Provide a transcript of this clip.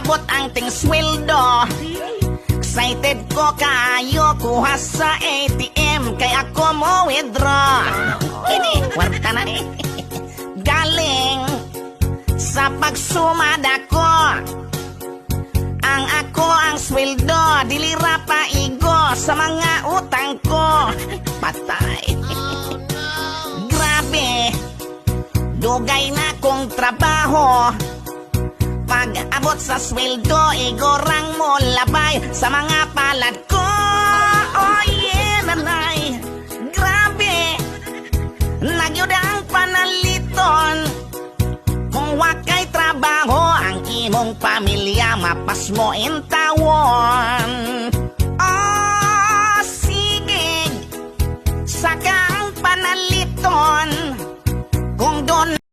abot ang ting sweldo. Excited ko kayo kuha sa ATM kay ako mo withdraw. Ini, kwarta na eh. Galing sa pagsumad ako. Ang ako ang sweldo, dilira pa igo sa mga utang ko. Patay. Grabe, dugay na kong trabaho. Pag abot sa sweldo, igorang mo labay sa mga palad ko. Oh yeah, nanay. Grabe, nagyod ang panaliton. Kung wakay trabaho, ang imong pamilya mapas mo in tawon. Oh, sige, saka ang panaliton. Kung doon